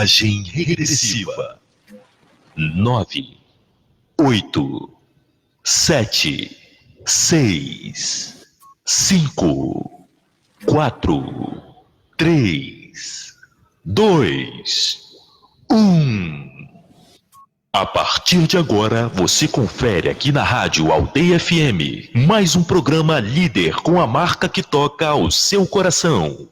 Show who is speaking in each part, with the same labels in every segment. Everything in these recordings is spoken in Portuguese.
Speaker 1: Contagem regressiva. 9, 8, 7, 6, 5, 4, 3, 2, 1. A partir de agora, você confere aqui na Rádio Aldeia FM mais um programa líder com a marca que toca ao seu coração.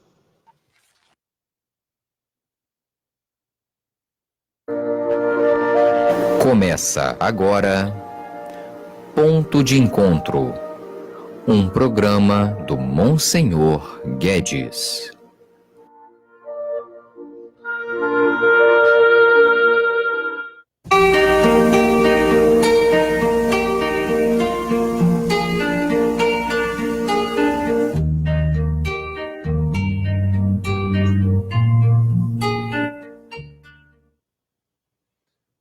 Speaker 2: Começa agora Ponto de Encontro, um programa do Monsenhor Guedes.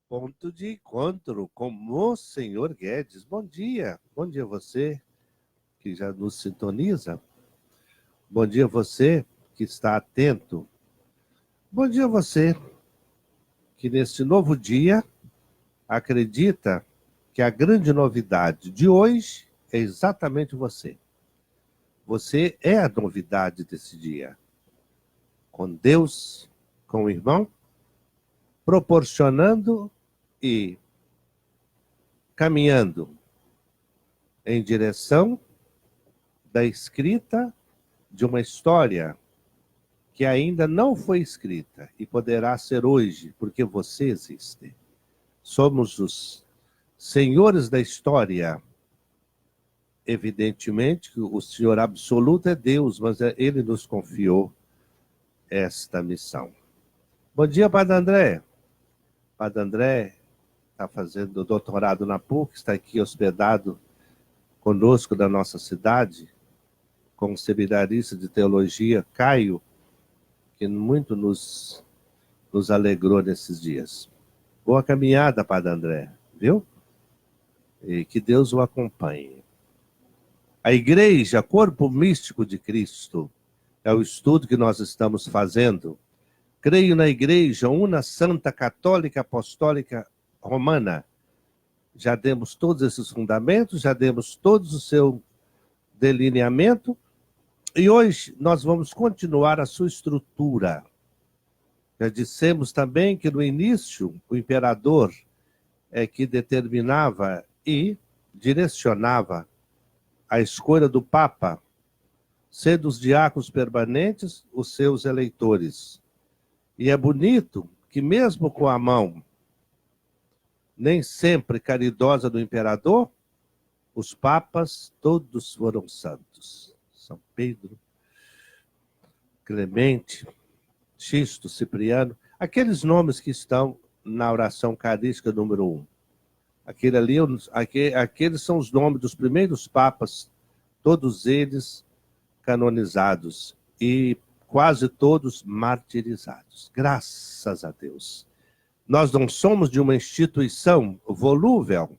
Speaker 3: Ponto de Encontro com Monsenhor Guedes. Bom dia a você que já nos sintoniza. Bom dia a você que está atento. Bom dia a você que neste novo dia acredita que a grande novidade de hoje é exatamente você. Você é a novidade desse dia. Com Deus, com o irmão, proporcionando e caminhando em direção da escrita de uma história que ainda não foi escrita e poderá ser hoje, porque você existe. Somos os senhores da história. Evidentemente que o Senhor absoluto é Deus, mas Ele nos confiou esta missão. Bom dia, Padre André. Padre André está fazendo doutorado na PUC, está aqui hospedado conosco da nossa cidade, com o seminarista de teologia, Caio, que muito nos alegrou nesses dias. Boa caminhada, Padre André, viu? E que Deus o acompanhe. A Igreja, Corpo Místico de Cristo, é o estudo que nós estamos fazendo. Creio na Igreja, una Santa, Católica, Apostólica, Romana. Já demos todos esses fundamentos, já demos todos o seu delineamento, e hoje nós vamos continuar a sua estrutura. Já dissemos também que no início o imperador é que determinava e direcionava a escolha do Papa, sendo os diáconos permanentes os seus eleitores. E é bonito que mesmo com a mão nem sempre caridosa do imperador, os papas todos foram santos. São Pedro, Clemente, Xisto, Cipriano, aqueles nomes que estão na oração eucarística número 1. Aqueles são os nomes dos primeiros papas, todos eles canonizados e quase todos martirizados. Graças a Deus. Nós não somos de uma instituição volúvel.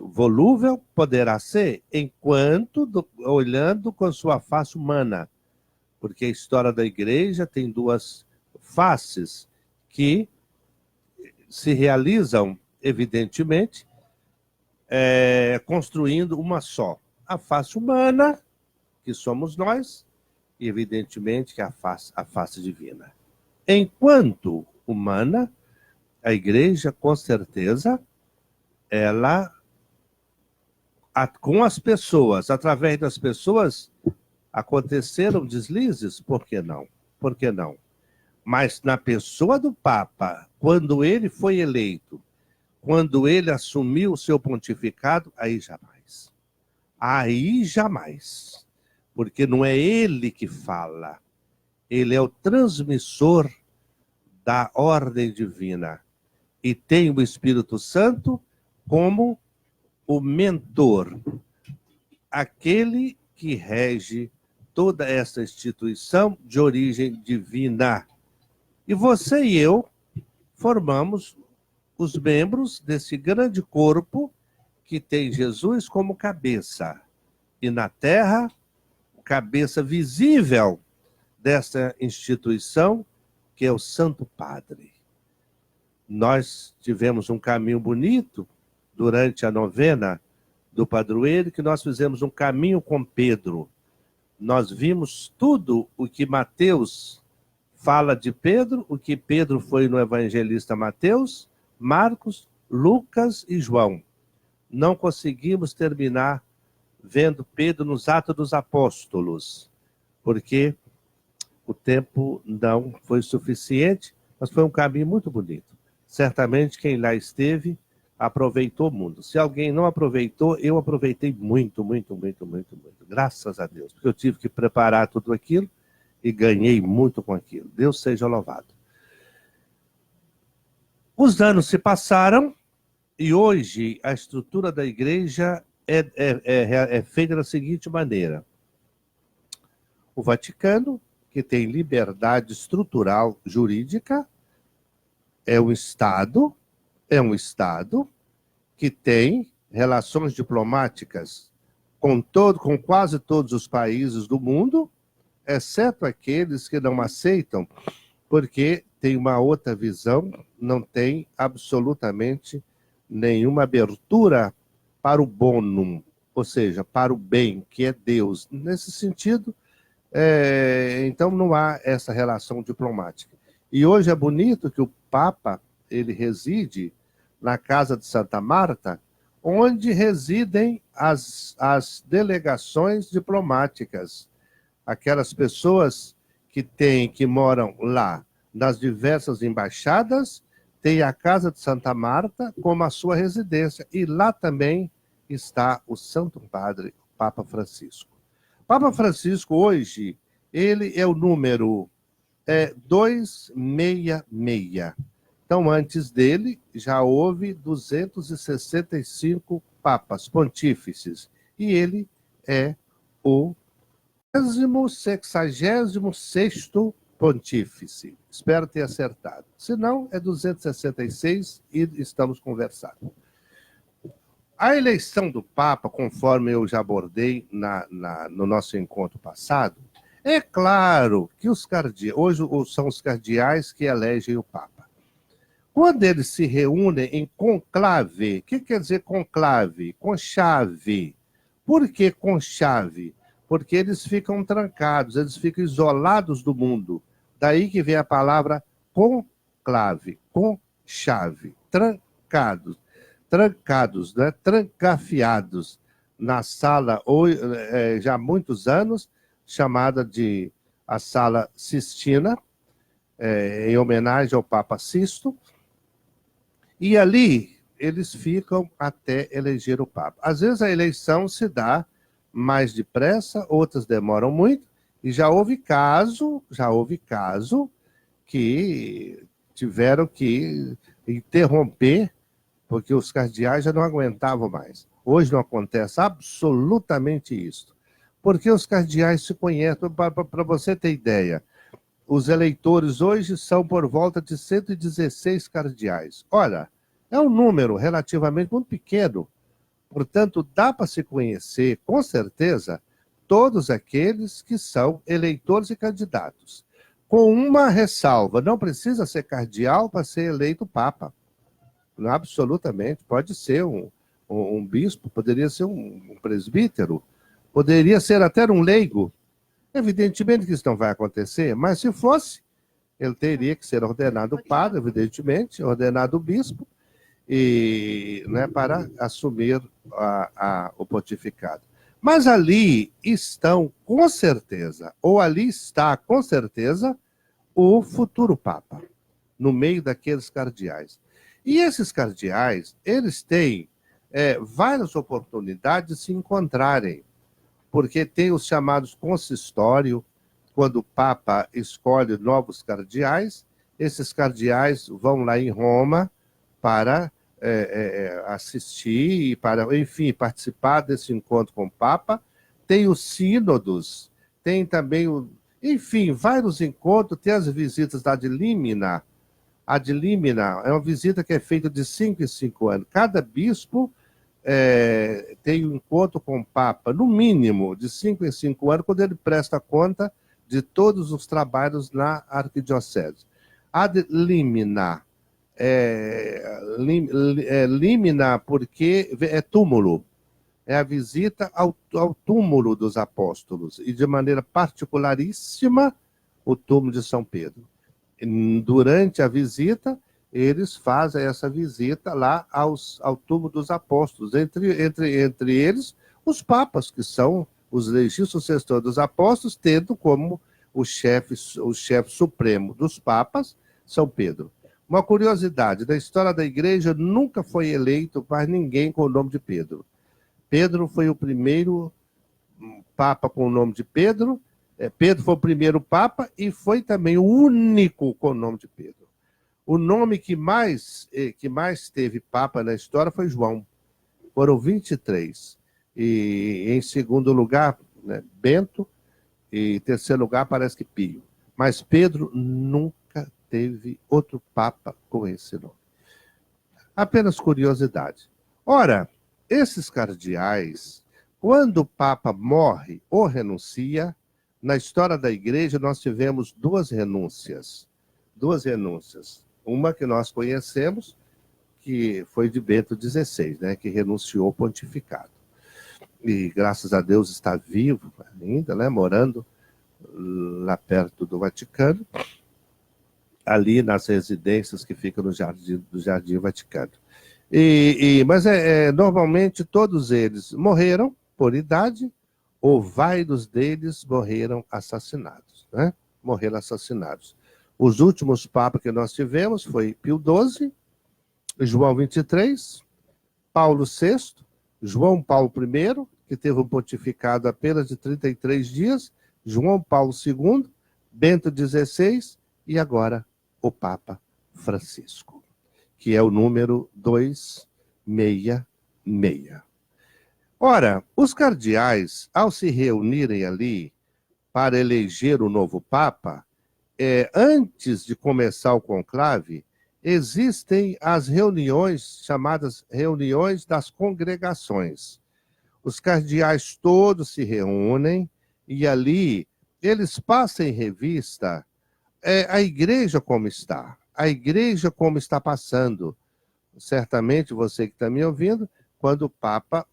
Speaker 3: Volúvel poderá ser enquanto olhando com sua face humana, porque a história da Igreja tem duas faces que se realizam, evidentemente, construindo uma só. A face humana, que somos nós, e evidentemente que a face divina. Enquanto humana, a Igreja, com certeza, ela, com as pessoas, através das pessoas, aconteceram deslizes, por que não? Por que não? Mas na pessoa do Papa, quando ele foi eleito, quando ele assumiu o seu pontificado, aí jamais. Aí jamais. Porque não é ele que fala, ele é o transmissor da ordem divina. E tem o Espírito Santo como o mentor, aquele que rege toda essa instituição de origem divina. E você e eu formamos os membros desse grande corpo que tem Jesus como cabeça. E na terra, cabeça visível dessa instituição, que é o Santo Padre. Nós tivemos um caminho bonito durante a novena do padroeiro, que nós fizemos um caminho com Pedro. Nós vimos tudo o que Mateus fala de Pedro, o que Pedro foi no evangelista Mateus, Marcos, Lucas e João. Não conseguimos terminar vendo Pedro nos Atos dos Apóstolos, porque o tempo não foi suficiente, mas foi um caminho muito bonito. Certamente quem lá esteve aproveitou muito. Se alguém não aproveitou, eu aproveitei muito, muito, muito, muito, muito. Graças a Deus, porque eu tive que preparar tudo aquilo e ganhei muito com aquilo. Deus seja louvado. Os anos se passaram e hoje a estrutura da igreja é feita da seguinte maneira. O Vaticano, que tem liberdade estrutural jurídica, é um Estado que tem relações diplomáticas com quase todos os países do mundo, exceto aqueles que não aceitam, porque tem uma outra visão, não tem absolutamente nenhuma abertura para o bonum, ou seja, para o bem, que é Deus. Nesse sentido, então não há essa relação diplomática. E hoje é bonito que o Papa, ele reside na casa de Santa Marta, onde residem as delegações diplomáticas, aquelas pessoas que moram lá nas diversas embaixadas, tem a casa de Santa Marta como a sua residência, e lá também está o Santo Padre, Papa Francisco. Papa Francisco hoje, ele é o número 266. Então, antes dele, já houve 265 papas pontífices. E ele é o 66º pontífice. Espero ter acertado. Se não, é 266 e estamos conversando. A eleição do Papa, conforme eu já abordei no nosso encontro passado, é claro que os cardeais, hoje são os cardeais que elegem o Papa. Quando eles se reúnem em conclave, o que quer dizer conclave? Conchave. Por que conchave? Porque eles ficam trancados, eles ficam isolados do mundo. Daí que vem a palavra conclave, conchave, trancados, né? Trancafiados na sala, já há muitos anos, chamada de a Sala Sistina, em homenagem ao Papa Sisto, e ali eles ficam até eleger o Papa. Às vezes a eleição se dá mais depressa, outras demoram muito, e já houve caso que tiveram que interromper, porque os cardeais já não aguentavam mais. Hoje não acontece absolutamente isso, porque os cardeais se conhecem. Para você ter ideia, os eleitores hoje são por volta de 116 cardeais. Olha, é um número relativamente muito pequeno. Portanto, dá para se conhecer, com certeza, todos aqueles que são eleitores e candidatos. Com uma ressalva, não precisa ser cardeal para ser eleito Papa. Não, absolutamente. Pode ser um bispo, poderia ser um presbítero, poderia ser até um leigo. Evidentemente que isso não vai acontecer, mas se fosse, ele teria que ser ordenado padre, evidentemente, ordenado bispo, né, para assumir o pontificado. Mas ali estão, com certeza, ou ali está, com certeza, o futuro Papa, no meio daqueles cardeais. E esses cardeais, eles têm várias oportunidades de se encontrarem, porque tem os chamados consistório, quando o Papa escolhe novos cardeais, esses cardeais vão lá em Roma para assistir e para, enfim, participar desse encontro com o Papa. Tem os sínodos, tem também, enfim, vários encontros, tem as visitas da Ad Limina. A Ad Limina é uma visita que é feita de 5 em 5 anos. Cada bispo tem um encontro com o Papa, no mínimo, de 5 em 5 anos, quando ele presta conta de todos os trabalhos na arquidiocese. Ad limina, limina porque é túmulo, é a visita ao túmulo dos apóstolos, e de maneira particularíssima, o túmulo de São Pedro. Durante a visita, eles fazem essa visita lá ao túmulo dos apóstolos, entre eles os papas, que são os legítimos sucessores dos apóstolos, tendo como o chefe supremo dos papas, São Pedro. Uma curiosidade, da história da igreja nunca foi eleito mais ninguém com o nome de Pedro. Pedro foi o primeiro papa com o nome de Pedro, Pedro foi o primeiro papa e foi também o único com o nome de Pedro. O nome que mais teve papa na história foi João. Foram 23. E em segundo lugar, né, Bento, e em terceiro lugar parece que Pio. Mas Pedro nunca teve outro papa com esse nome. Apenas curiosidade. Ora, esses cardeais, quando o papa morre ou renuncia, na história da igreja nós tivemos duas renúncias. Uma que nós conhecemos, que foi de Bento XVI, né, que renunciou ao pontificado. E graças a Deus está vivo ainda, né, morando lá perto do Vaticano, ali nas residências que ficam no Jardim Vaticano. Mas normalmente todos eles morreram por idade, ou vários deles morreram assassinados, né? Morreram assassinados. Os últimos papas que nós tivemos foi Pio XII, João XXIII, Paulo VI, João Paulo I, que teve um pontificado apenas de 33 dias, João Paulo II, Bento XVI e agora o Papa Francisco, que é o número 266. Ora, os cardeais, ao se reunirem ali para eleger o novo Papa, antes de começar o conclave, existem as reuniões, chamadas reuniões das congregações. Os cardeais todos se reúnem e ali eles passam em revista a igreja como está, passando. Certamente você que está me ouvindo, quando o Papa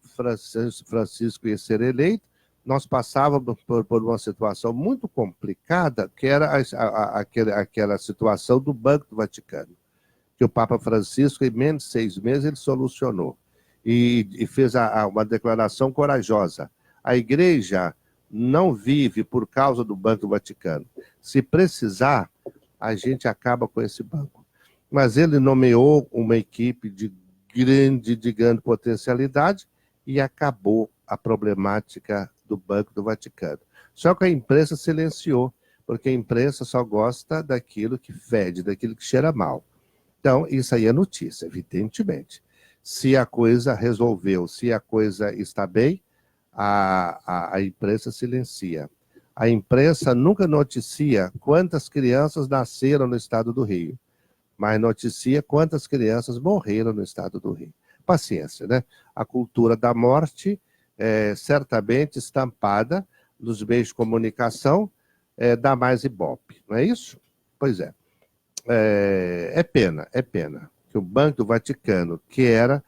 Speaker 3: Francisco ia ser eleito, nós passávamos por uma situação muito complicada, que era aquela situação do Banco do Vaticano, que o Papa Francisco, em menos de 6 meses, ele solucionou. E fez uma declaração corajosa. A igreja não vive por causa do Banco do Vaticano. Se precisar, a gente acaba com esse banco. Mas ele nomeou uma equipe de grande potencialidade e acabou a problemática do Banco do Vaticano. Só que a imprensa silenciou, porque a imprensa só gosta daquilo que fede, daquilo que cheira mal. Então, isso aí é notícia, evidentemente. Se a coisa resolveu, se a coisa está bem, a imprensa silencia. A imprensa nunca noticia quantas crianças nasceram no estado do Rio, mas noticia quantas crianças morreram no estado do Rio. Paciência, né? A cultura da morte é certamente estampada nos meios de comunicação, dá mais ibope, não é isso? Pois é. É pena que o Banco do Vaticano, que era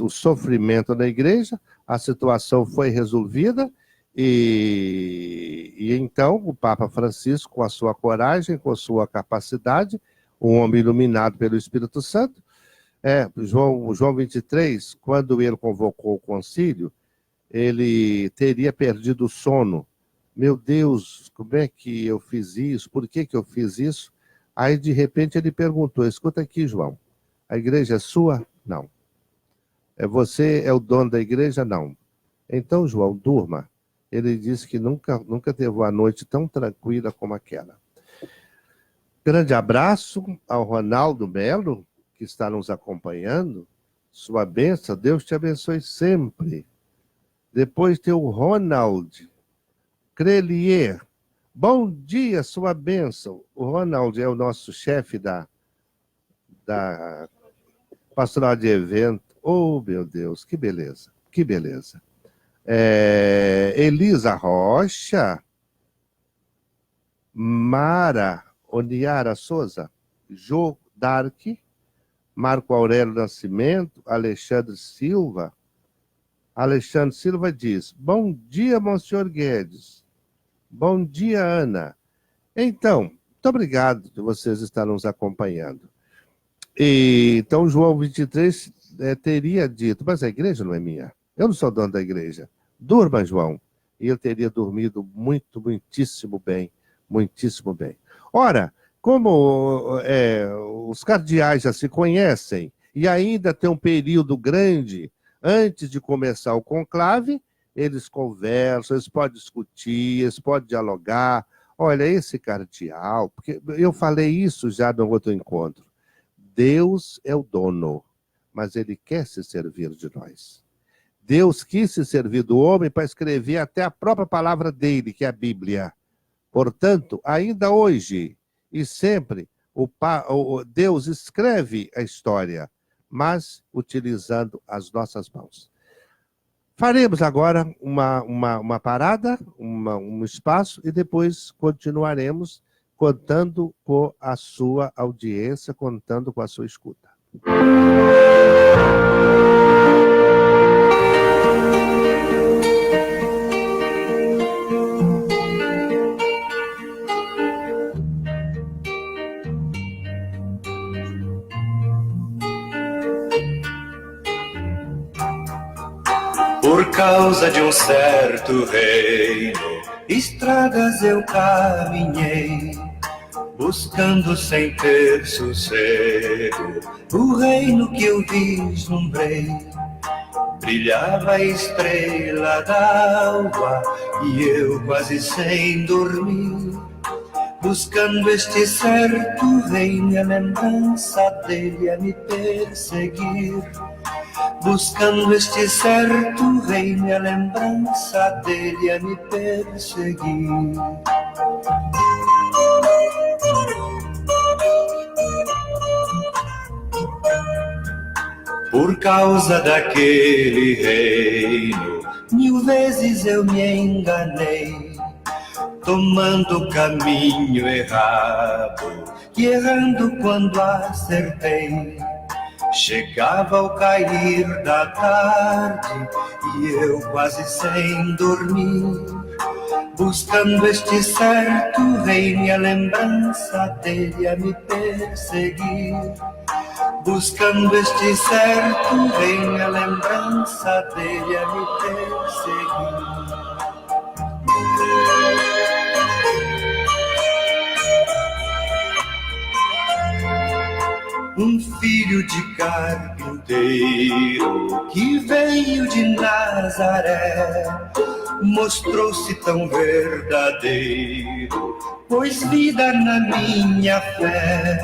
Speaker 3: o sofrimento da igreja, a situação foi resolvida e então o Papa Francisco, com a sua coragem, com a sua capacidade, um homem iluminado pelo Espírito Santo, João XXIII, quando ele convocou o concílio, ele teria perdido o sono meu Deus, como é que eu fiz isso? Por que eu fiz isso? Aí, de repente, ele perguntou, escuta aqui, João, a igreja é sua? Não. Você é o dono da igreja? Não. Então, João, durma. Ele disse que nunca teve uma noite tão tranquila como aquela. Grande abraço ao Ronaldo Melo, que está nos acompanhando. Sua bênção, Deus te abençoe sempre. Depois tem o Ronald Crelier. Bom dia, sua bênção. O Ronald é o nosso chefe da pastoral de evento. Oh, meu Deus, que beleza, que beleza. Elisa Rocha, Mara Oniara Souza, Jô Dark, Marco Aurélio Nascimento, Alexandre Silva. Alexandre Silva diz, bom dia, Monsenhor Guedes. Bom dia, Ana. Então, muito obrigado de vocês estarem nos acompanhando. Então, João 23 teria dito, mas a igreja não é minha. Eu não sou dono da igreja. Durma, João. E ele teria dormido muitíssimo bem. Muitíssimo bem. Ora, como os cardeais já se conhecem e ainda tem um período grande antes de começar o conclave, eles conversam, eles podem discutir, eles podem dialogar. Olha, esse cardeal, porque eu falei isso já no outro encontro. Deus é o dono, mas ele quer se servir de nós. Deus quis se servir do homem para escrever até a própria palavra dele, que é a Bíblia. Portanto, ainda hoje e sempre, Deus escreve a história, mas utilizando as nossas mãos. Faremos agora uma parada, um espaço, e depois continuaremos contando com a sua audiência, contando com a sua escuta.
Speaker 4: Por causa de um certo reino, estradas eu caminhei, buscando sem ter sossego o reino que eu vislumbrei. Brilhava a estrela d'alva e eu quase sem dormir, buscando este certo reino, a lembrança dele a me perseguir. Buscando este certo reino, a lembrança dele a me perseguir. Por causa daquele reino, 1000 vezes eu me enganei, tomando o caminho errado, e errando quando acertei. Chegava ao cair da tarde e eu quase sem dormir, buscando este certo reino, a lembrança dele a me perseguir. Buscando este certo reino, a lembrança dele a me perseguir. Um filho de carpinteiro que veio de Nazaré mostrou-se tão verdadeiro, pôs vida na minha fé.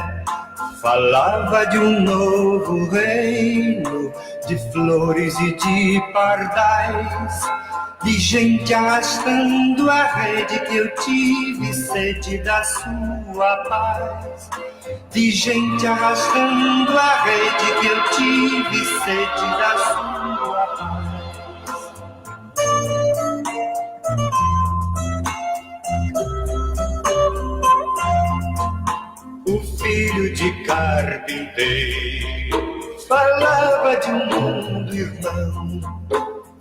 Speaker 4: Falava de um novo reino, de flores e de pardais, de gente arrastando a rede que eu tive sede da sua paz. De gente arrastando a rede que eu tive sede da sua paz. O filho de carpinteiro falava de um mundo irmão,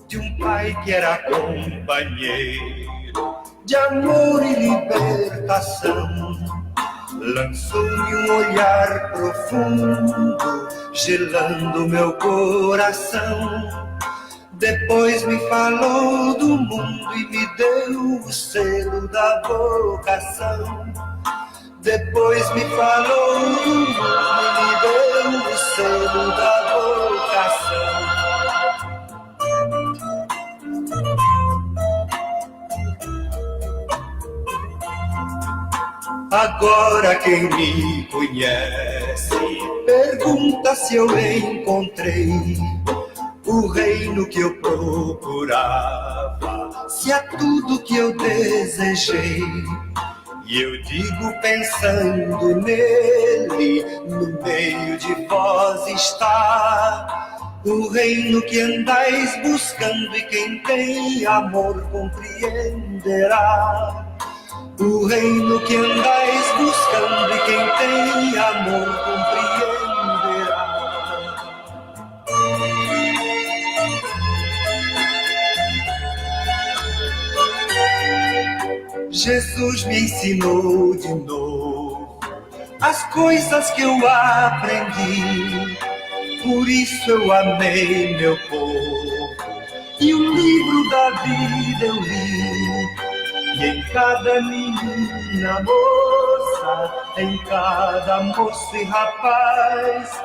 Speaker 4: de um pai que era companheiro, de amor e libertação. Lançou-me um olhar profundo, gelando meu coração. Depois me falou do mundo e me deu o selo da vocação. Depois me falou do mundo e me deu o selo da vocação. Agora quem me conhece pergunta se eu encontrei o reino que eu procurava, se é tudo que eu desejei. E eu digo pensando nele, no meio de vós está o reino que andais buscando, e quem tem amor compreenderá. O reino que andais buscando, e quem tem amor compreenderá. Jesus me ensinou de novo as coisas que eu aprendi, por isso eu amei meu povo, e o livro da vida eu li. E em cada menina, moça, em cada moço e rapaz,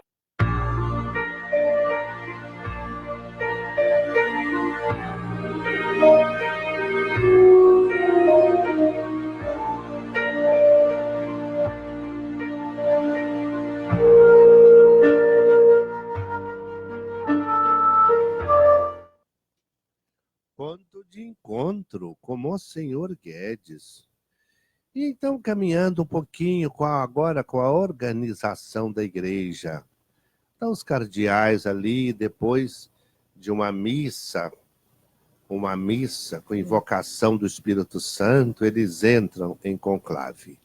Speaker 3: Ponto de encontro com Monsenhor Guedes. E então, caminhando um pouquinho agora com a organização da igreja. Então, os cardeais ali, depois de uma missa com invocação do Espírito Santo, eles entram em conclave.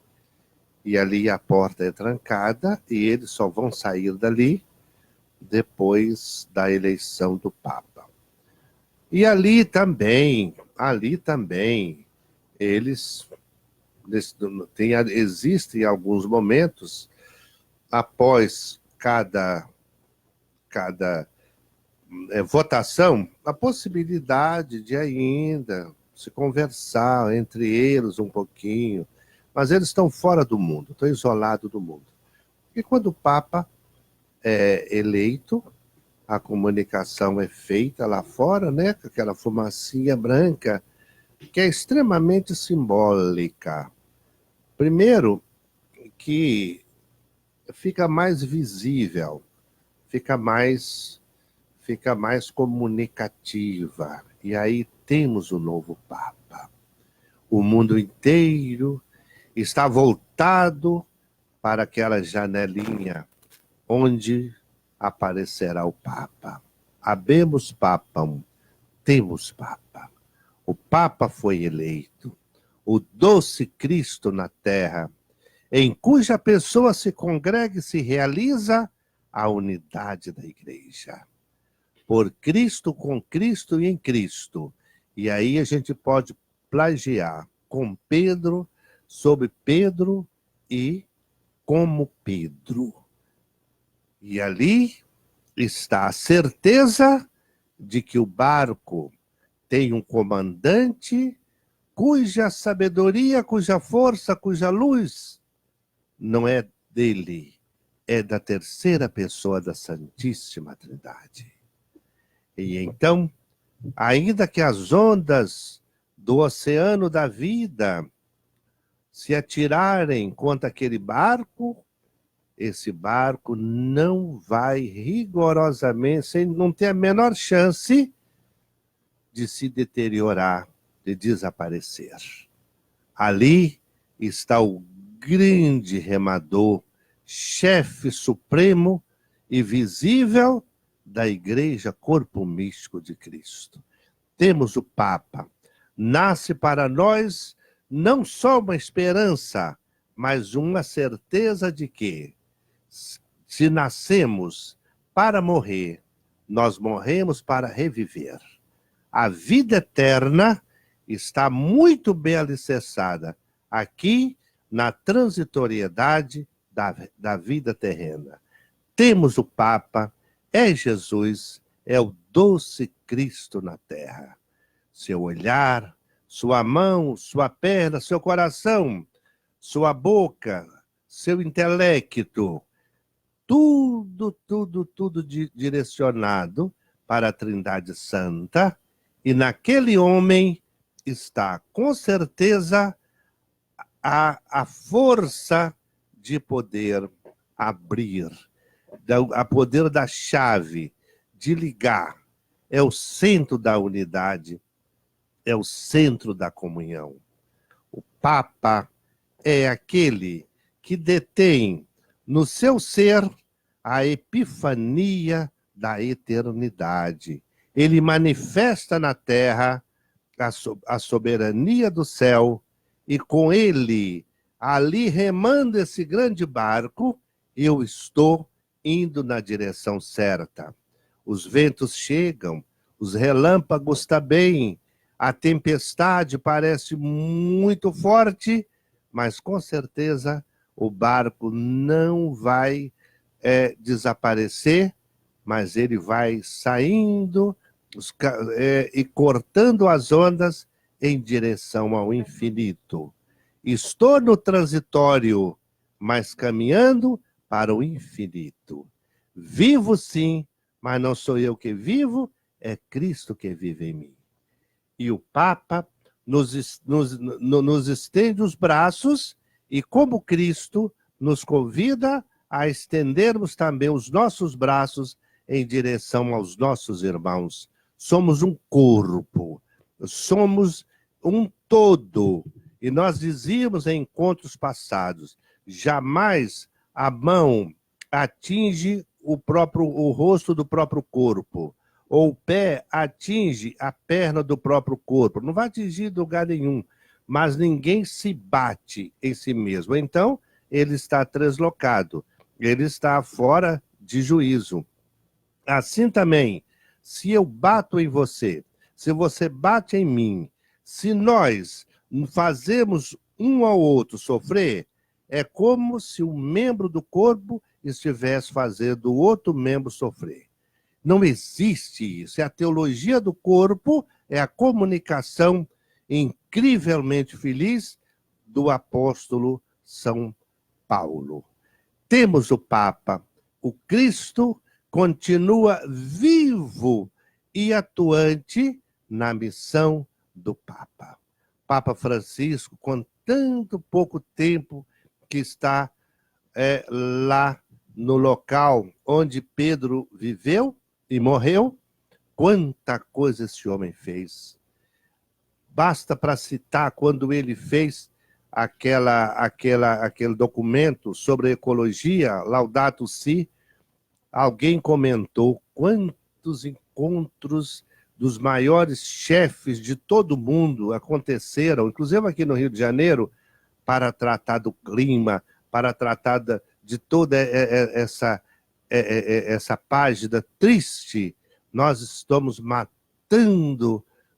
Speaker 3: E ali a porta é trancada e eles só vão sair dali depois da eleição do Papa. E ali também, existem alguns momentos, após cada votação, a possibilidade de ainda se conversar entre eles um pouquinho, mas eles estão fora do mundo, estão isolados do mundo. E quando o Papa é eleito, a comunicação é feita lá fora, né, com aquela fumacinha branca, que é extremamente simbólica. Primeiro, que fica mais visível, fica mais comunicativa. E aí temos o novo Papa. O mundo inteiro está voltado para aquela janelinha onde aparecerá o Papa. Habemos Papam, temos Papa. O Papa foi eleito, o doce Cristo na terra, em cuja pessoa se congrega e se realiza a unidade da igreja. Por Cristo, com Cristo e em Cristo. E aí a gente pode plagiar com Pedro, sobre Pedro e como Pedro. E ali está a certeza de que o barco tem um comandante cuja sabedoria, cuja força, cuja luz não é dele, é da terceira pessoa da Santíssima Trindade. E então, ainda que as ondas do oceano da vida se atirarem contra aquele barco, esse barco não vai rigorosamente, não tem a menor chance de se deteriorar, de desaparecer. Ali está o grande remador, chefe supremo e visível da Igreja Corpo Místico de Cristo. Temos o Papa. Nasce para nós não só uma esperança, mas uma certeza de que, se nascemos para morrer, nós morremos para reviver. A vida eterna está muito bem alicerçada aqui na transitoriedade da vida terrena. Temos o Papa, é Jesus, é o doce Cristo na terra. Seu olhar, sua mão, sua perna, seu coração, sua boca, seu intelecto, tudo direcionado para a Trindade Santa, e naquele homem está, com certeza, a força de poder abrir, a poder da chave, de ligar. É o centro da unidade, é o centro da comunhão. O Papa é aquele que detém no seu ser a epifania da eternidade. Ele manifesta na terra a soberania do céu, e com ele, ali remando esse grande barco, eu estou indo na direção certa. Os ventos chegam, os relâmpagos também, a tempestade parece muito forte, mas com certeza o barco não vai desaparecer, mas ele vai saindo e cortando as ondas em direção ao infinito. Estou no transitório, mas caminhando para o infinito. Vivo sim, mas não sou eu que vivo, é Cristo que vive em mim. E o Papa nos estende os braços e, como Cristo, nos convida a estendermos também os nossos braços em direção aos nossos irmãos. Somos um corpo, somos um todo. E nós dizíamos em encontros passados, jamais a mão atinge o rosto do próprio corpo, ou o pé atinge a perna do próprio corpo. Não vai atingir lugar nenhum, mas ninguém se bate em si mesmo. Então, ele está translocado, ele está fora de juízo. Assim também, se eu bato em você, se você bate em mim, se nós fazemos um ao outro sofrer, é como se um membro do corpo estivesse fazendo o outro membro sofrer. Não existe isso. É a teologia do corpo, é a comunicação incrivelmente feliz do apóstolo São Paulo. Temos o Papa, o Cristo continua vivo e atuante na missão do Papa. Papa Francisco, com tanto pouco tempo que está lá no local onde Pedro viveu e morreu, quanta coisa esse homem fez. Basta para citar quando ele fez aquele documento sobre ecologia, Laudato Si, alguém comentou quantos encontros dos maiores chefes de todo mundo aconteceram, inclusive aqui no Rio de Janeiro, para tratar do clima, para tratar de toda essa página triste. Nós estamos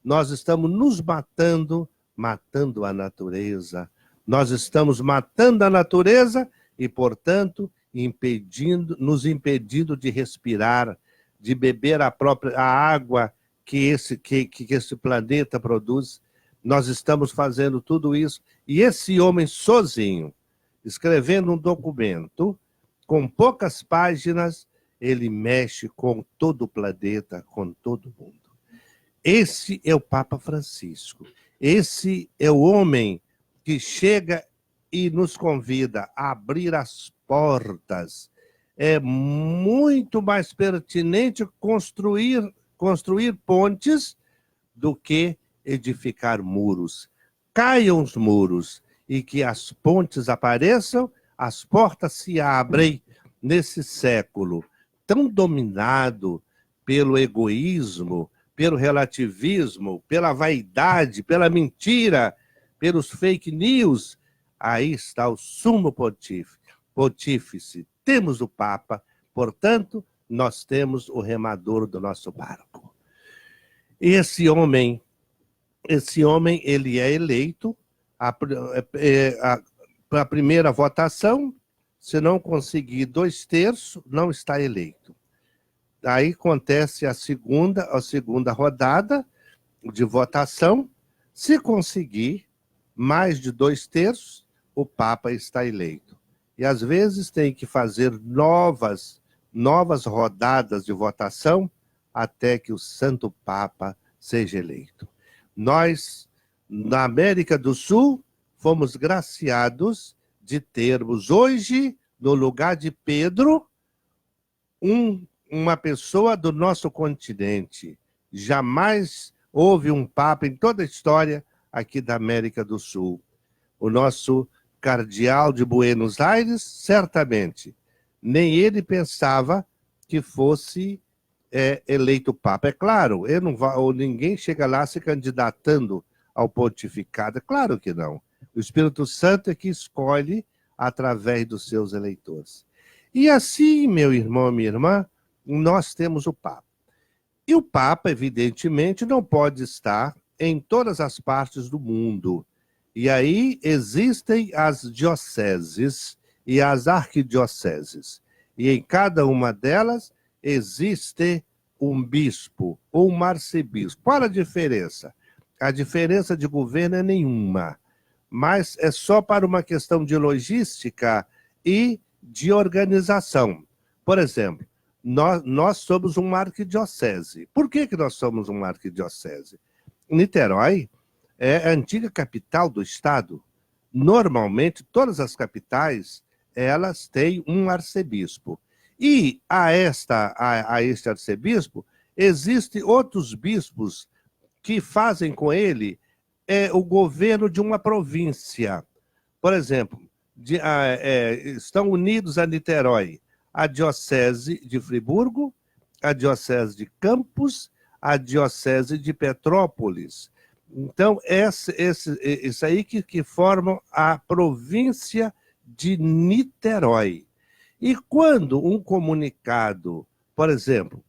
Speaker 3: nos matando a natureza. Nós estamos matando a natureza e, portanto, nos impedindo de respirar, de beber a água que esse planeta produz. Nós estamos fazendo tudo isso. E esse homem sozinho, escrevendo um documento, com poucas páginas, ele mexe com todo o planeta, com todo mundo. Esse é o Papa Francisco. Esse é o homem que chega e nos convida a abrir as portas. É muito mais pertinente construir pontes do que edificar muros. Caiam os muros e que as pontes apareçam, as portas se abrem nesse século tão dominado pelo egoísmo, pelo relativismo, pela vaidade, pela mentira, pelos fake news. Aí está o sumo pontífice. Temos o Papa, portanto, nós temos o remador do nosso barco. Esse homem, ele é eleito para a primeira votação. Se não conseguir 2/3, não está eleito. Aí acontece a segunda rodada de votação. Se conseguir mais de 2/3, o Papa está eleito. E às vezes tem que fazer novas rodadas de votação até que o Santo Papa seja eleito. Nós, na América do Sul, fomos graciados de termos hoje, no lugar de Pedro, uma pessoa do nosso continente. Jamais houve um Papa em toda a história aqui da América do Sul. O nosso cardeal de Buenos Aires, certamente, nem ele pensava que fosse eleito Papa. É claro, ninguém chega lá se candidatando ao pontificado. É claro que não. O Espírito Santo é que escolhe através dos seus eleitores. E assim, meu irmão, minha irmã, nós temos o Papa. E o Papa, evidentemente, não pode estar em todas as partes do mundo. E aí existem as dioceses e as arquidioceses. E em cada uma delas existe um bispo ou um arcebispo. Qual a diferença? A diferença de governo é nenhuma, mas é só para uma questão de logística e de organização. Por exemplo, nós somos uma arquidiocese. Por que nós somos uma arquidiocese? Niterói é a antiga capital do estado. Normalmente, todas as capitais, elas têm um arcebispo. E a este arcebispo, existem outros bispos que fazem com ele o governo de uma província. Por exemplo, estão unidos a Niterói a Diocese de Friburgo, a Diocese de Campos, a Diocese de Petrópolis. Então, isso aí que formam a província de Niterói. E quando um comunicado, por exemplo,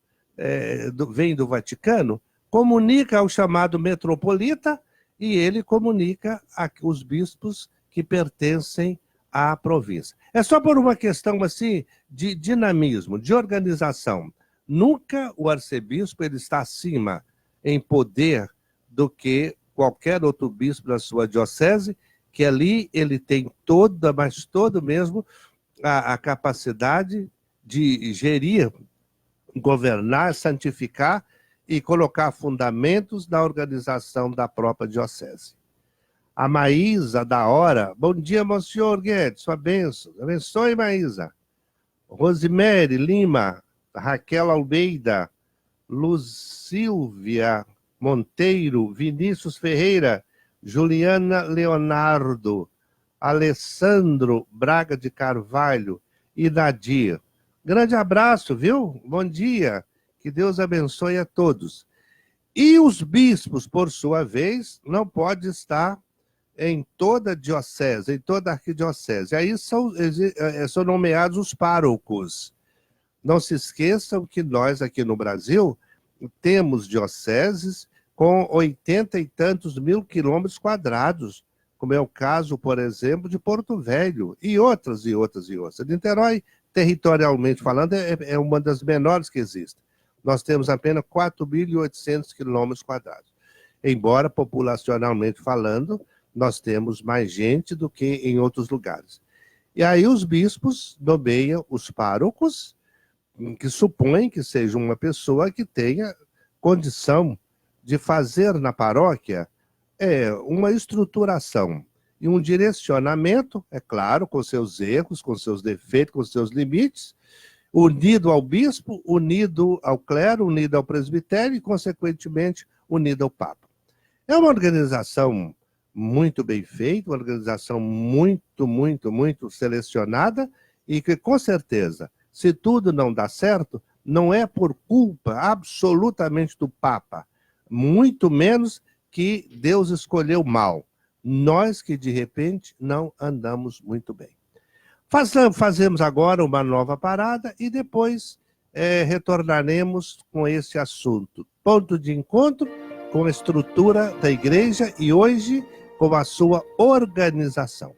Speaker 3: vem do Vaticano, comunica ao chamado metropolita e ele comunica os bispos que pertencem à província. É só por uma questão assim de dinamismo, de organização. Nunca o arcebispo ele está acima em poder do que qualquer outro bispo da sua diocese, que ali ele tem toda mesmo a capacidade de gerir, governar, santificar e colocar fundamentos da organização da própria diocese. A Maísa da Hora, bom dia, Monsenhor Guedes, sua bênção, abençoe, Maísa. Rosemary Lima, Raquel Almeida, Luzílvia Monteiro, Vinícius Ferreira, Juliana Leonardo, Alessandro Braga de Carvalho e Nadir. Grande abraço, viu? Bom dia. Que Deus abençoe a todos. E os bispos, por sua vez, não podem estar em toda a diocese, em toda a arquidiocese. Aí são nomeados os párocos. Não se esqueçam que nós, aqui no Brasil, temos dioceses com 80 e tantos mil quilômetros quadrados, como é o caso, por exemplo, de Porto Velho, e outras. Niterói, territorialmente falando, é uma das menores que existem. Nós temos apenas 4.800 quilômetros quadrados. Embora, populacionalmente falando, nós temos mais gente do que em outros lugares. E aí os bispos nomeiam os párocos, que supõem que seja uma pessoa que tenha condição de fazer na paróquia uma estruturação e um direcionamento, é claro, com seus erros, com seus defeitos, com seus limites, unido ao bispo, unido ao clero, unido ao presbitério e, consequentemente, unido ao Papa. É uma organização muito bem feita, uma organização muito, muito, muito selecionada e que, com certeza, se tudo não dá certo, não é por culpa absolutamente do Papa, muito menos que Deus escolheu mal. Nós que, de repente, não andamos muito bem. Fazemos agora uma nova parada e depois retornaremos com esse assunto. Ponto de encontro com a estrutura da igreja e hoje com a sua organização.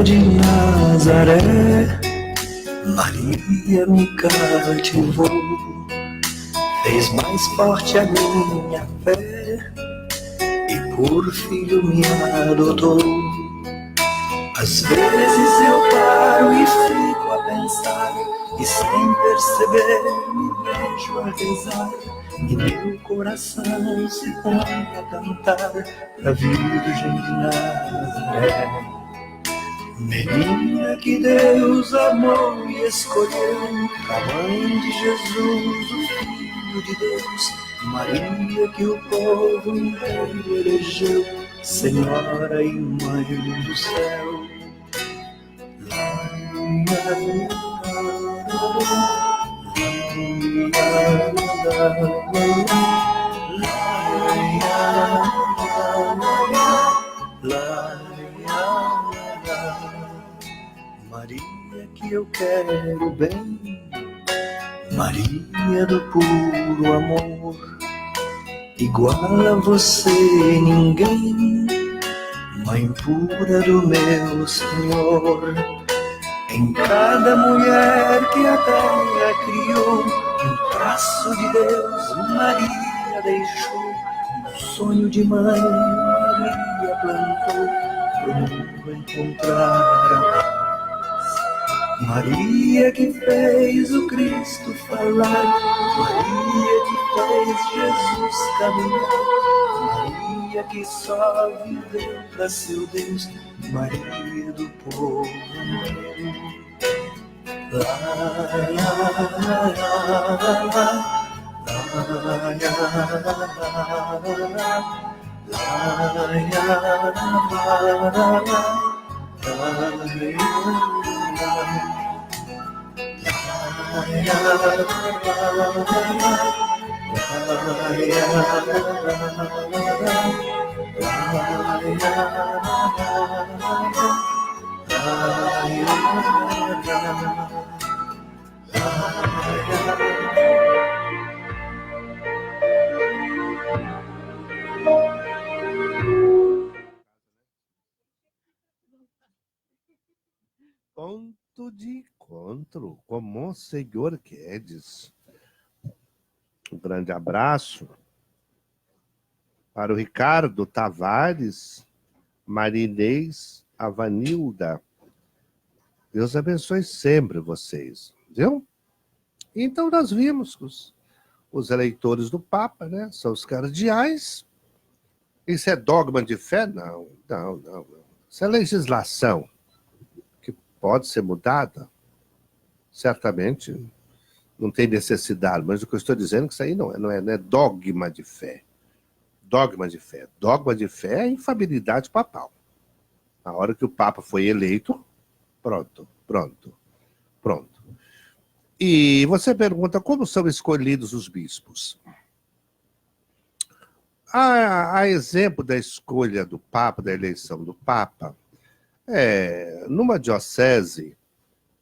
Speaker 4: de Nazaré, Maria me cativou, fez mais forte a minha fé e por filho me adotou. Às vezes eu paro e fico a pensar, e sem perceber me vejo a rezar, e meu coração se põe a cantar pra Virgem de Nazaré. Menina que Deus amou e escolheu, a mãe de Jesus, o Filho de Deus, Maria que o povo inteiro elegeu, Senhora e Mãe do céu. Maria que eu quero bem, Maria do puro amor, igual a você ninguém, Mãe pura do meu Senhor. Em cada mulher que a terra criou, um traço de Deus Maria deixou, um sonho de mãe Maria plantou, pro mundo encontrar a paz. Maria que fez o Cristo falar, Maria que fez Jesus caminhar, Maria que só viveu pra seu Deus, Maria do povo meu.
Speaker 3: Ponto de encontro com Monsenhor Guedes. Um grande abraço para o Ricardo Tavares, Marinês, Avanilda. Deus abençoe sempre vocês, viu? Então nós vimos que os eleitores do Papa, né, são os cardeais. Isso é dogma de fé? Não. Isso é legislação que pode ser mudada. Certamente não tem necessidade, mas o que eu estou dizendo é que isso aí não é dogma de fé. Dogma de fé. Dogma de fé é infabilidade papal. Na hora que o Papa foi eleito, pronto. E você pergunta como são escolhidos os bispos. A exemplo da escolha do Papa, da eleição do Papa, numa diocese,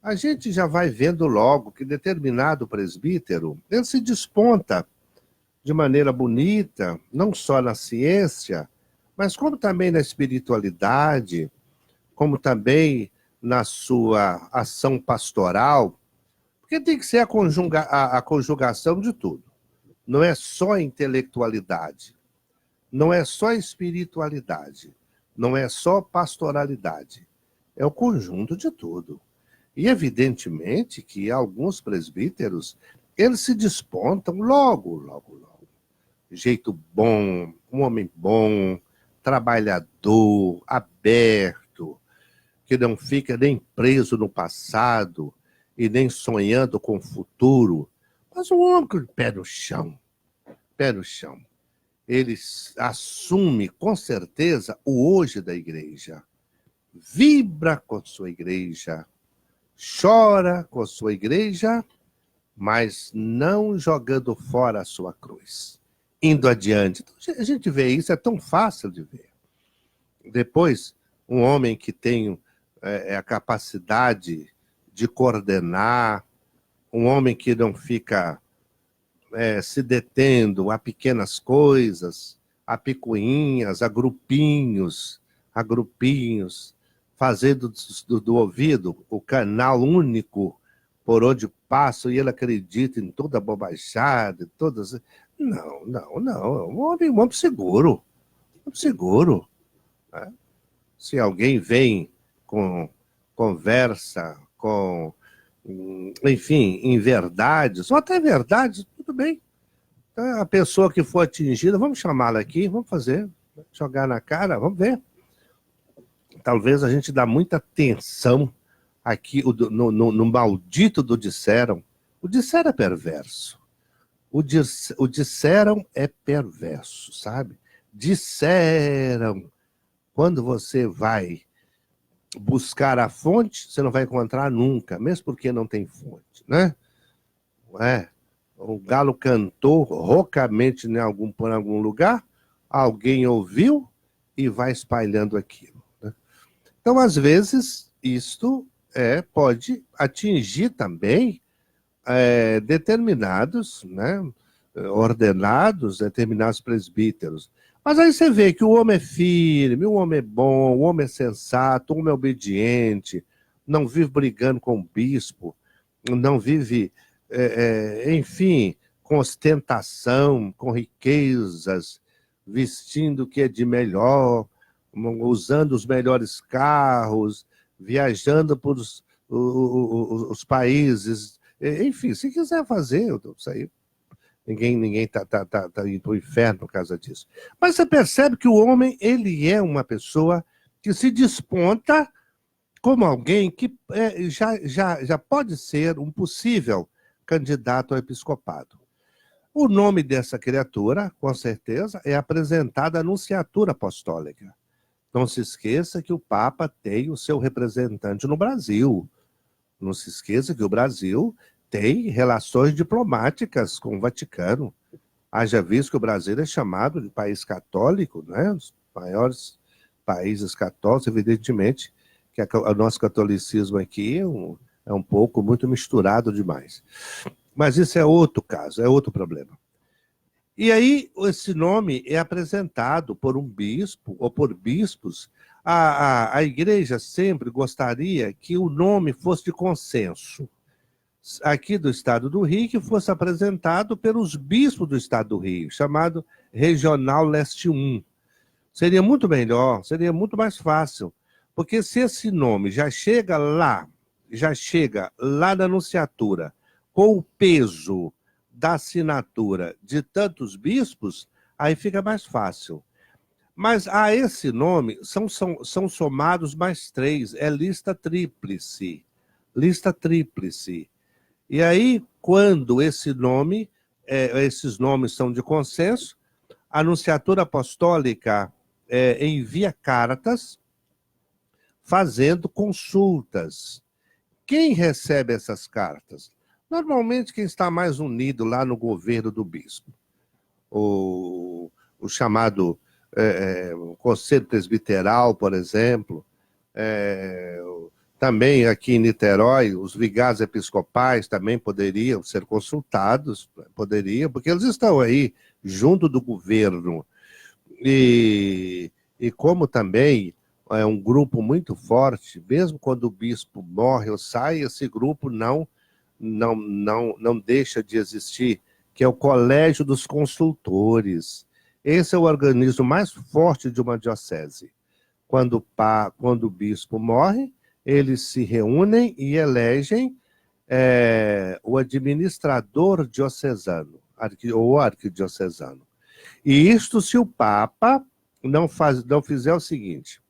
Speaker 3: a gente já vai vendo logo que determinado presbítero, ele se desponta de maneira bonita, não só na ciência, mas como também na espiritualidade, como também na sua ação pastoral, porque tem que ser a conjugação de tudo. Não é só intelectualidade, não é só espiritualidade, não é só pastoralidade, é o conjunto de tudo. E evidentemente que alguns presbíteros, eles se despontam logo. Jeito bom, um homem bom, trabalhador, aberto, que não fica nem preso no passado e nem sonhando com o futuro, mas um homem com o pé no chão. Ele assume com certeza o hoje da igreja, vibra com sua igreja, chora com sua igreja, mas não jogando fora a sua cruz, indo adiante. Então, a gente vê isso, é tão fácil de ver. Depois, um homem que tem a capacidade de coordenar, um homem que não fica se detendo a pequenas coisas, a picuinhas, a grupinhos, fazer do ouvido o canal único por onde passo e ele acredita em toda a bobajada, todas... Não. Um homem seguro. Seguro. Né? Se alguém vem com conversa, com, enfim, em verdades, ou até verdades, tudo bem. Então, a pessoa que for atingida, vamos chamá-la aqui, vamos fazer, jogar na cara, vamos ver. Talvez a gente dá muita atenção aqui no maldito do disseram. O disseram é perverso. O disseram é perverso, sabe? Disseram. Quando você vai buscar a fonte, você não vai encontrar nunca, mesmo porque não tem fonte, né? O galo cantou roucamente por algum lugar, alguém ouviu e vai espalhando aquilo. Né? Então, às vezes, isto pode atingir também determinados, né, ordenados, determinados presbíteros. Mas aí você vê que o homem é firme, o homem é bom, o homem é sensato, o homem é obediente, não vive brigando com o bispo, não vive, enfim, com ostentação, com riquezas, vestindo o que é de melhor, usando os melhores carros, viajando por os países, enfim, se quiser fazer, isso aí, ninguém tá indo para o inferno por causa disso. Mas você percebe que o homem, ele é uma pessoa que se desponta como alguém que já pode ser um possível candidato ao episcopado. O nome dessa criatura, com certeza, é apresentado à Nunciatura Apostólica. Não se esqueça que o Papa tem o seu representante no Brasil. Não se esqueça que o Brasil tem relações diplomáticas com o Vaticano. Haja visto que o Brasil é chamado de país católico, né? Os maiores países católicos, evidentemente, que o nosso catolicismo aqui é um pouco muito misturado demais. Mas isso é outro caso, é outro problema. E aí, esse nome é apresentado por um bispo ou por bispos. A igreja sempre gostaria que o nome fosse de consenso. Aqui do Estado do Rio, que fosse apresentado pelos bispos do Estado do Rio, chamado Regional Leste 1. Seria muito melhor, seria muito mais fácil, porque se esse nome já chega lá na Nunciatura, com o peso da assinatura de tantos bispos, aí fica mais fácil. Mas a esse nome são somados mais 3, é lista tríplice. Lista tríplice. E aí, quando esses nomes são de consenso, a Nunciatura Apostólica envia cartas fazendo consultas. Quem recebe essas cartas? Normalmente quem está mais unido lá no governo do bispo. O chamado Conselho Presbiteral, por exemplo, também aqui em Niterói, os vigários episcopais também poderiam ser consultados, porque eles estão aí junto do governo. E como também é um grupo muito forte, mesmo quando o bispo morre ou sai, esse grupo não deixa de existir, que é o Colégio dos Consultores. Esse é o organismo mais forte de uma diocese. Quando o bispo morre, eles se reúnem e elegem o administrador diocesano, ou arquidiocesano. E isto se o Papa não fizer o seguinte: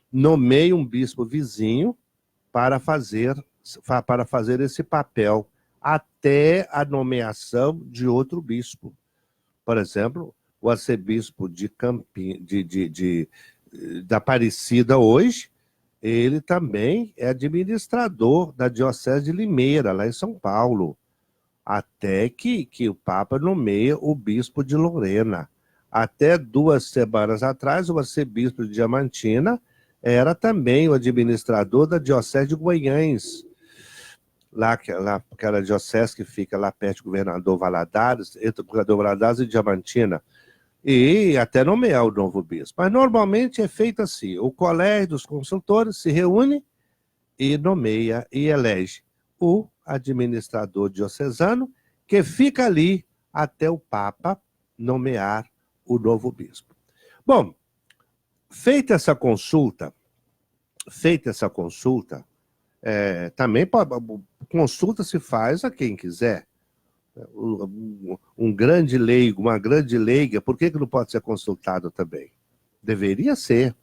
Speaker 3: nomeia um bispo vizinho para fazer esse papel até a nomeação de outro bispo. Por exemplo, o arcebispo da Aparecida hoje, ele também é administrador da Diocese de Limeira, lá em São Paulo, até que o Papa nomeia o bispo de Lorena. Até 2 semanas atrás, o arcebispo de Diamantina era também o administrador da Diocese de Guanhães, aquela diocese que fica lá perto do governador Valadares, entre o governador Valadares e Diamantina. e até nomear o novo bispo. Mas normalmente é feito assim, o colégio dos consultores se reúne e nomeia e elege o administrador diocesano, que fica ali até o Papa nomear o novo bispo. Bom, feita essa consulta, também consulta se faz a quem quiser. Um grande leigo, uma grande leiga, por que não pode ser consultado também? Deveria ser.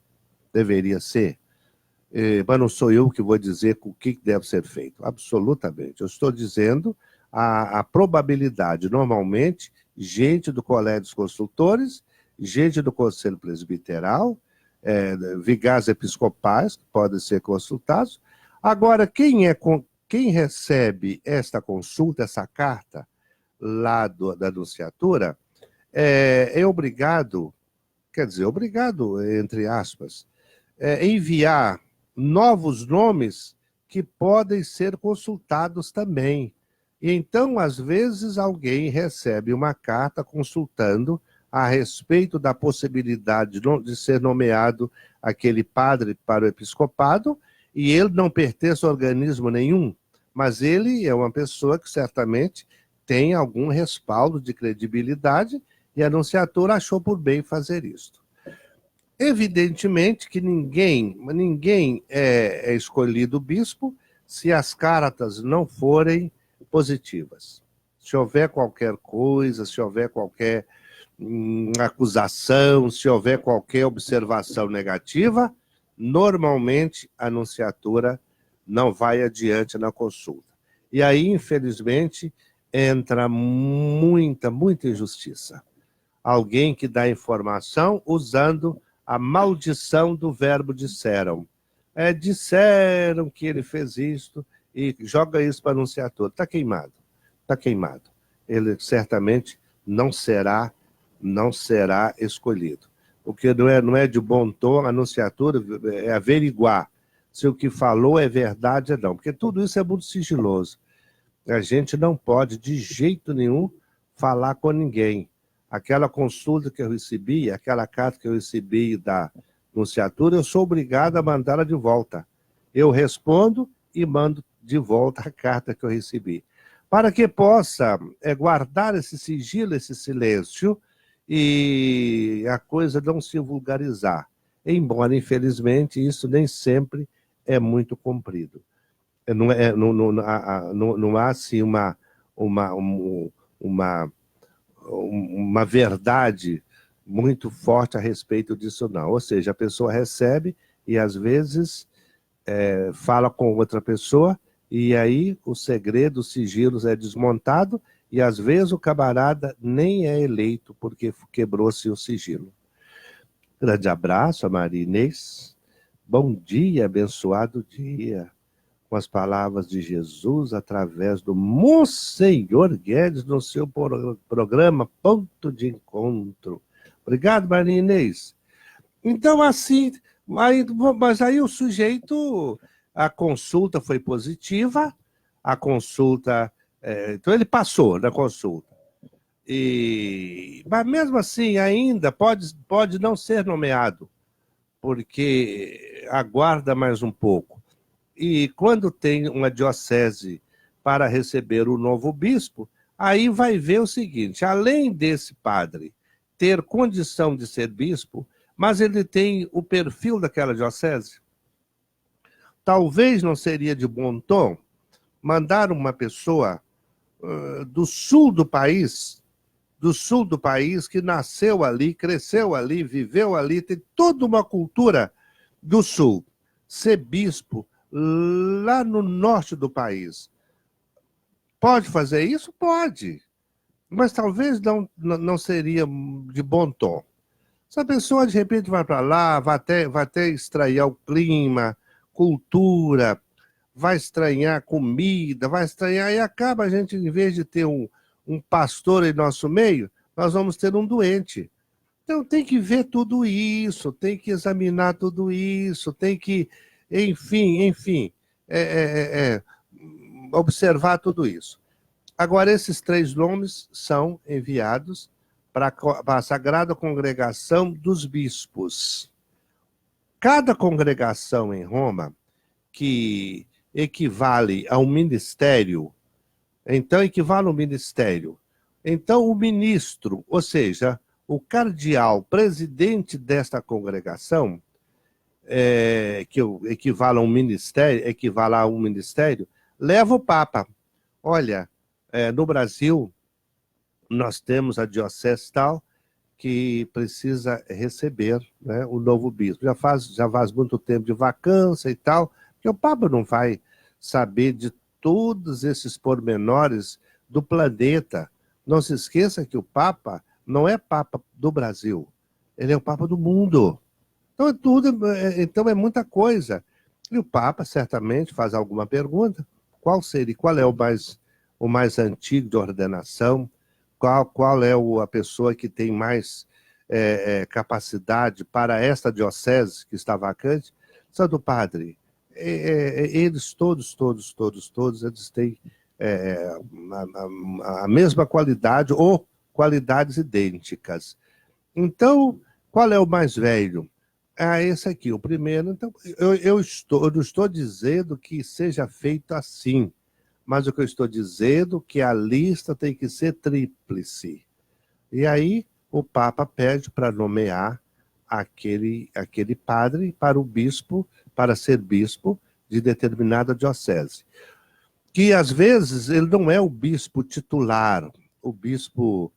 Speaker 3: Mas não sou eu que vou dizer o que deve ser feito. Absolutamente. Eu estou dizendo a probabilidade. Normalmente, gente do Colégio dos Consultores, gente do Conselho Presbiteral, vigários episcopais, que podem ser consultados. Agora, quem recebe esta consulta, essa carta, lá da nunciatura, é obrigado, entre aspas, enviar novos nomes que podem ser consultados também. E então, às vezes, alguém recebe uma carta consultando a respeito da possibilidade de ser nomeado aquele padre para o episcopado, e ele não pertence a organismo nenhum, mas ele é uma pessoa que certamente tem algum respaldo de credibilidade, e a nunciatura achou por bem fazer isso. Evidentemente que ninguém é escolhido bispo se as cartas não forem positivas. Se houver qualquer coisa, se houver qualquer acusação, se houver qualquer observação negativa, normalmente a nunciatura não vai adiante na consulta. E aí, infelizmente, entra muita injustiça. Alguém que dá informação usando a maldição do verbo disseram. Disseram que ele fez isto e joga isso para a nunciatura. Está queimado. Ele certamente não será escolhido. Porque não é de bom tom a nunciatura averiguar se o que falou é verdade ou não. Porque tudo isso é muito sigiloso. A gente não pode, de jeito nenhum, falar com ninguém. Aquela consulta que eu recebi, aquela carta que eu recebi da nunciatura, eu sou obrigado a mandá-la de volta. Eu respondo e mando de volta a carta que eu recebi. Para que possa guardar esse sigilo, esse silêncio, e a coisa não se vulgarizar. Embora, infelizmente, isso nem sempre é muito cumprido. Não há assim uma verdade muito forte a respeito disso, não. Ou seja, a pessoa recebe e, às vezes, fala com outra pessoa, e aí o segredo, os sigilos é desmontado, e, às vezes, o camarada nem é eleito porque quebrou-se o sigilo. Grande abraço a Maria Inês. Bom dia, abençoado dia. Com as palavras de Jesus através do Monsenhor Guedes no seu programa Ponto de Encontro. Obrigado, Maria Inês. Então, assim, mas aí o sujeito, a consulta foi positiva, a consulta, então ele passou na consulta. Mas mesmo assim, ainda pode não ser nomeado, porque aguarda mais um pouco. E quando tem uma diocese para receber o novo bispo, aí vai ver o seguinte: além desse padre ter condição de ser bispo, mas ele tem o perfil daquela diocese, talvez não seria de bom tom mandar uma pessoa do sul do país, que nasceu ali, cresceu ali, viveu ali, tem toda uma cultura do sul, ser bispo lá no norte do país. Pode fazer isso? Pode. Mas talvez não seria de bom tom. Se a pessoa, de repente, vai para lá, vai até estranhar o clima, cultura, vai estranhar comida, vai estranhar, e acaba a gente, em vez de ter um pastor em nosso meio, nós vamos ter um doente. Então tem que ver tudo isso, tem que examinar tudo isso, tem que, enfim, observar tudo isso. Agora, esses 3 nomes são enviados para a Sagrada Congregação dos Bispos. Cada congregação em Roma, que equivale a um ministério, então equivale a um ministério. Então o ministro, ou seja, o cardeal, presidente desta congregação, que equivale a um ministério, leva o Papa. Olha, no Brasil, nós temos a diocese tal que precisa receber, né, o novo bispo. Já faz muito tempo de vacância e tal, porque o Papa não vai saber de todos esses pormenores do planeta. Não se esqueça que o Papa não é Papa do Brasil, ele é o Papa do mundo. Então é muita coisa. E o Papa certamente faz alguma pergunta. Qual é o mais antigo de ordenação? Qual é a pessoa que tem mais capacidade para esta diocese que está vacante? Santo Padre, eles todos, eles têm a mesma qualidade ou qualidades idênticas. Então, qual é o mais velho? Esse aqui, o primeiro. Então, eu não estou dizendo que seja feito assim, mas o que eu estou dizendo é que a lista tem que ser tríplice. E aí o Papa pede para nomear aquele padre para o bispo, para ser bispo de determinada diocese. Que às vezes ele não é o bispo titular, o bispo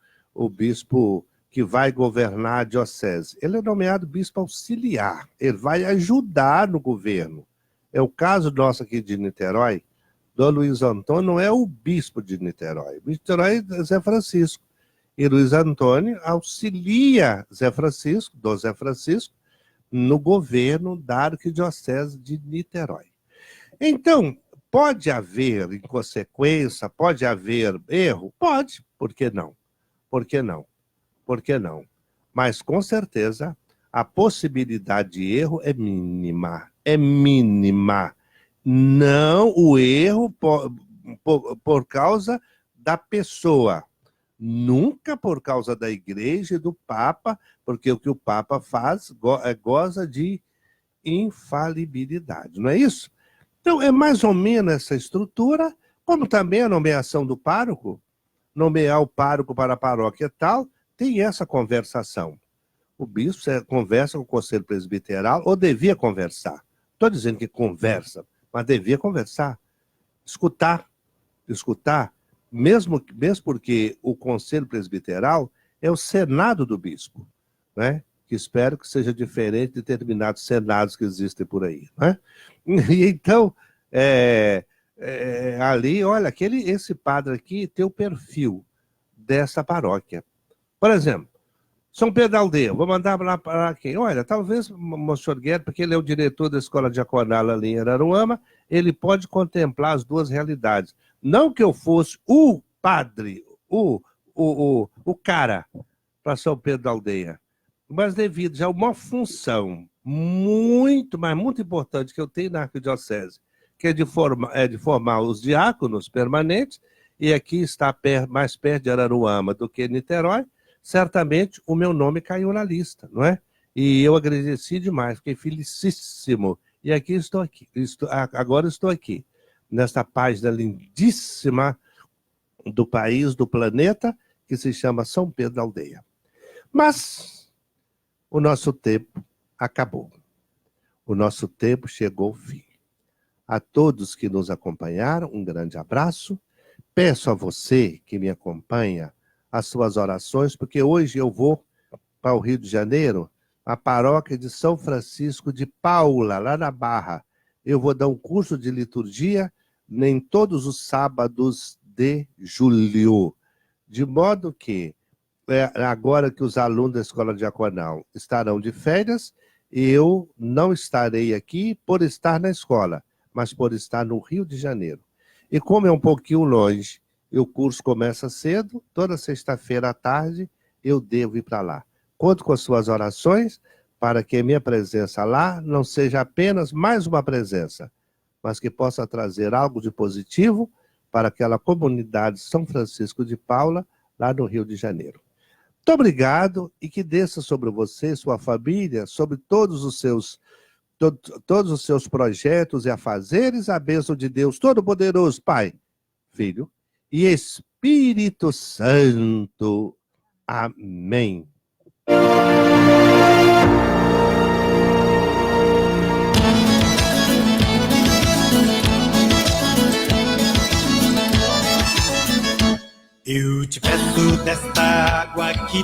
Speaker 3: que vai governar a diocese. Ele é nomeado bispo auxiliar, ele vai ajudar no governo. É o caso nosso aqui de Niterói. Dom Luiz Antônio não é o bispo de Niterói. O Niterói é Zé Francisco. E Luiz Antônio auxilia Dom Zé Francisco, no governo da Arquidiocese de Niterói. Então, pode haver inconsequência, pode haver erro? Pode. Por que não? Por que não? Por que não? Mas, com certeza, a possibilidade de erro é mínima. É mínima. Não o erro por causa da pessoa. Nunca por causa da igreja e do Papa, porque o que o Papa faz goza de infalibilidade, não é isso? Então, é mais ou menos essa estrutura, como também a nomeação do pároco, nomear o pároco para a paróquia tal, tem essa conversação. O bispo conversa com o conselho presbiteral, ou devia conversar. Estou dizendo que conversa, mas devia conversar. Escutar, mesmo porque o conselho presbiteral é o senado do bispo, né? Que espero que seja diferente de determinados senados que existem por aí, né? E então, ali, olha, esse padre aqui tem o perfil dessa paróquia. Por exemplo, São Pedro da Aldeia, vou mandar para quem? Olha, talvez o Monsenhor Guedes, porque ele é o diretor da escola diaconal ali em Araruama, ele pode contemplar as duas realidades. Não que eu fosse o padre, o cara para São Pedro da Aldeia, mas devido já a uma função muito importante que eu tenho na Arquidiocese, que é de formar os diáconos permanentes, e aqui está mais perto de Araruama do que Niterói, certamente o meu nome caiu na lista, não é? E eu agradeci demais, fiquei felicíssimo. E aqui agora estou aqui, nesta página lindíssima do país, do planeta, que se chama São Pedro da Aldeia. Mas o nosso tempo acabou. O nosso tempo chegou ao fim. A todos que nos acompanharam, um grande abraço. Peço a você que me acompanha as suas orações, porque hoje eu vou para o Rio de Janeiro, a paróquia de São Francisco de Paula, lá na Barra. Eu vou dar um curso de liturgia em todos os sábados de julho. De modo que, agora que os alunos da Escola Diaconal estarão de férias, eu não estarei aqui por estar na escola, mas por estar no Rio de Janeiro. E como é um pouquinho longe, e o curso começa cedo, toda sexta-feira à tarde, eu devo ir para lá. Conto com as suas orações para que a minha presença lá não seja apenas mais uma presença, mas que possa trazer algo de positivo para aquela comunidade São Francisco de Paula, lá no Rio de Janeiro. Muito obrigado e que desça sobre você, sua família, sobre todos os seus projetos e afazeres, a bênção de Deus Todo-Poderoso, Pai, Filho e Espírito Santo. Amém.
Speaker 4: Eu te peço desta água que